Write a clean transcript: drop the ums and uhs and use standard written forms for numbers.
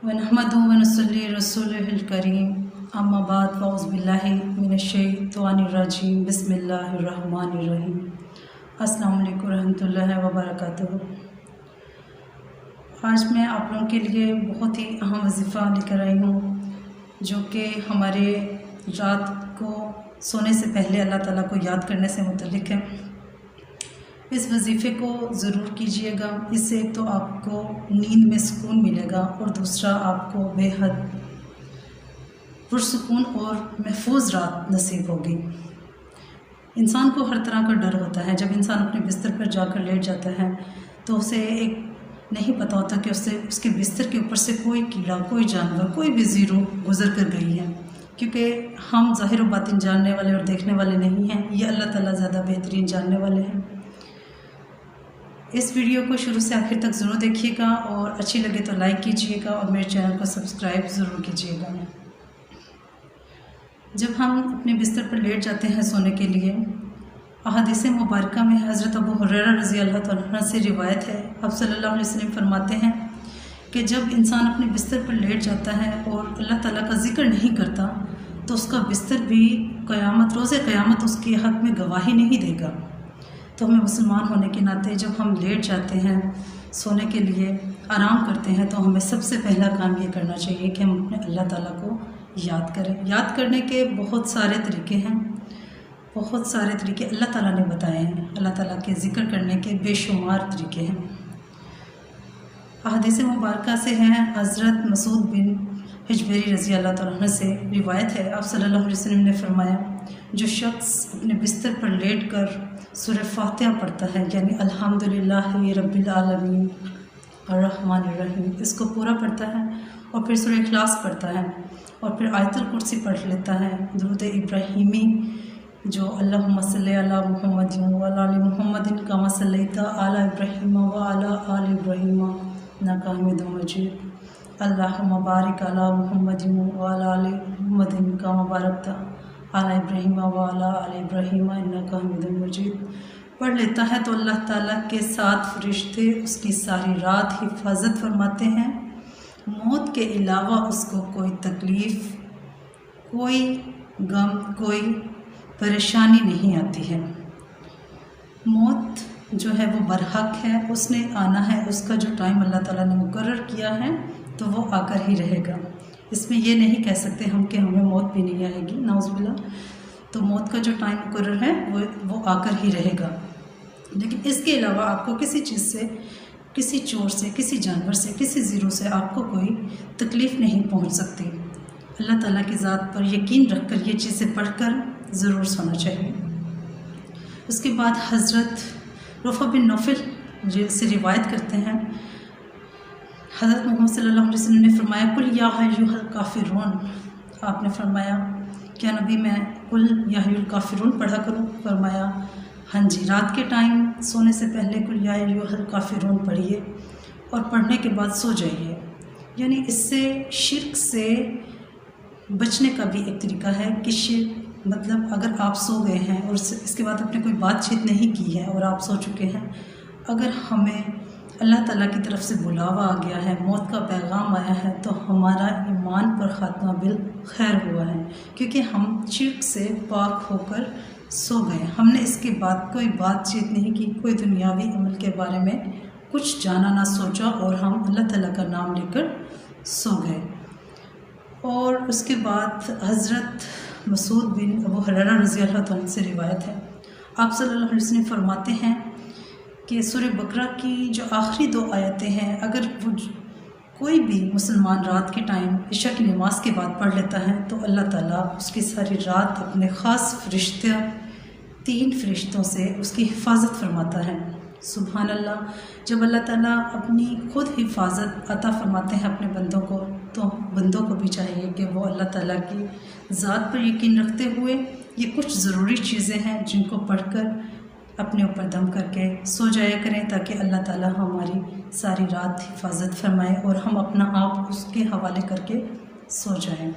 वनहमदु व नसल्ली रसूलिहिल करीम अम्मा बाद फ़ौज़ु बिल्लाहि मिनश्शैतानिर रजीम बिस्मिल्लाहिर रहमानिर रहीम। अस्सलामु अलैकुम रहमतुल्लाहि व बरकातुहू। आज मैं आप लोगों के लिए बहुत ही अहम वजीफ़ा लेकर आई हूँ, जो कि हमारे रात को सोने से पहले अल्लाह ताला को याद करने से मुतल्लिक़ है। इस वजीफ़े को ज़रूर कीजिएगा। इससे तो आपको नींद में सुकून मिलेगा और दूसरा आपको बेहद पुरसुकून और महफूज रात नसीब होगी। इंसान को हर तरह का डर होता है। जब इंसान अपने बिस्तर पर जाकर लेट जाता है तो उसे एक नहीं पता होता कि उसके बिस्तर के ऊपर से कोई कीड़ा, कोई जानवर, कोई भी ज़ीरो गुज़र कर गई है, क्योंकि हम ज़ाहिर व बातिन जानने वाले और देखने वाले नहीं हैं। ये अल्लाह ताला ज़्यादा बेहतरीन जानने वाले हैं। इस वीडियो को शुरू से आखिर तक ज़रूर देखिएगा और अच्छी लगे तो लाइक कीजिएगा और मेरे चैनल को सब्सक्राइब ज़रूर कीजिएगा। जब हम अपने बिस्तर पर लेट जाते हैं सोने के लिए, अहादीस मुबारका में हज़रत अबू हुरैरा रज़ी अल्लाह तआला अन्हु से रिवायत है, आप सल्लल्लाहु अलैहि वसल्लम फरमाते हैं कि जब इंसान अपने बिस्तर पर लेट जाता है और अल्लाह ताला का ज़िक्र नहीं करता तो उसका बिस्तर भी रोज़े क़यामत उसके हक़ में गवाही नहीं देगा। तो हमें मुसलमान होने के नाते जब हम लेट जाते हैं सोने के लिए, आराम करते हैं, तो हमें सबसे पहला काम ये करना चाहिए कि हम अपने अल्लाह ताला को याद करें। याद करने के बहुत सारे तरीके हैं, बहुत सारे तरीके अल्लाह ताला ने बताए हैं। अल्लाह ताला के ज़िक्र करने के बेशुमार तरीके हैं। अहादीस मुबारका से हैं, हज़रत मसूद बिन हिजबेरी रज़ी अल्लाह तआला अन्हु से रिवायत है, आप सल्लल्लाहु अलैहि वसल्लम ने फरमाया, जो शख्स अपने बिस्तर पर लेट कर सूरह फातिहा पढ़ता है, यानी अल्हम्दुलिल्लाहि रब्बिल आलमीन अर्रहमानिर रहीम, इसको पूरा पढ़ता है और फिर सूरह इखलास पढ़ता है और फिर आयतुल कुर्सी पढ़ लेता है, दुरूद इब्राहिमी जो अल्लाहुम्मा सल्लि अला मुहम्मदिन व अला आलि मुहम्मदिन कमा सल्लैता अला इब्राहीम व अला आलि इब्राहीम इन्नका हमीदुम मजीद, अल्लाहुम्मा बारिक अला मुहम्मदिन व अला आलि मुहम्मदिन कमा बारकता अला इब्राहीम व अला आलि इब्राहीम इन्नका हमीदुम मजीद पढ़ लेता है तो अल्लाह ताला के 7 फरिश्ते उसकी सारी रात हिफाजत फरमाते हैं। मौत के अलावा उसको कोई तकलीफ़, कोई गम, कोई परेशानी नहीं आती है। मौत जो है वो बरहक है, उसने आना है, उसका जो टाइम अल्लाह ताला ने मुकर्रर किया है तो वो आकर ही रहेगा। इसमें ये नहीं कह सकते हम कि हमें मौत भी नहीं आएगी, नाउज़ुबिल्लाह। तो मौत का जो टाइम मुकर्रर है वो आकर ही रहेगा। लेकिन इसके अलावा आपको किसी चीज़ से, किसी चोर से, किसी जानवर से, किसी ज़ीरो से आपको कोई तकलीफ़ नहीं पहुंच सकती। अल्लाह ताला की ज़ात पर यकीन रखकर ये चीज़ें पढ़कर ज़रूर सोना चाहिए। उसके बाद हज़रत रफ़ा बिन नौफल से रिवायत करते हैं, हज़रत मोहम्मद सल्लल्लाहु अलैहि वसल्लम ने फरमाया, कुल या अय्युहल काफ़िरून, आपने फरमाया क्या नबी मैं कुल या अय्युहल काफ़िरून पढ़ा करूँ? फरमाया हाँ जी, रात के टाइम सोने से पहले कुल या अय्युहल काफ़िरून पढ़िए और पढ़ने के बाद सो जाइए। यानी इससे शिर्क से बचने का भी एक तरीका है कि शिर्क मतलब अगर आप सो गए हैं और इसके बाद आपने कोई बातचीत नहीं की है और आप सो चुके हैं, अगर हमें अल्लाह ताला की तरफ से बुलावा आ गया है, मौत का पैगाम आया है, तो हमारा ईमान पर ख़ात्मा बिल खैर हुआ है, क्योंकि हम शिर्क से पाक होकर सो गए। हमने इसके बाद कोई बातचीत नहीं की, कोई दुनियावी अमल के बारे में कुछ जाना ना सोचा और हम अल्लाह ताला का नाम लेकर सो गए। और उसके बाद हज़रत मसूद बिन अबू हुरैरा रज़ी अल्लाह तआला अन्हु से रिवायत है, आप सल्लल्लाहु अलैहि वसल्लम फरमाते हैं कि सूरह बकरा की जो आखिरी 2 आयतें हैं, अगर वो कोई भी मुसलमान रात के टाइम इशा की नमाज के बाद पढ़ लेता है तो अल्लाह ताला उसकी सारी रात अपने ख़ास फरिश्ते 3 फरिश्तों से उसकी हिफाजत फरमाता है। सुभान अल्लाह। जब अल्लाह ताला अपनी खुद हिफाजत अता फरमाते हैं अपने बंदों को, तो बंदों को भी चाहिए कि वो अल्लाह ताला की ज़ात पर यकीन रखते हुए ये कुछ ज़रूरी चीज़ें हैं जिनको पढ़कर अपने ऊपर दम करके सो जाया करें, ताकि अल्लाह ताला हमारी सारी रात हिफाजत फरमाए और हम अपना आप उसके हवाले करके सो जाएं।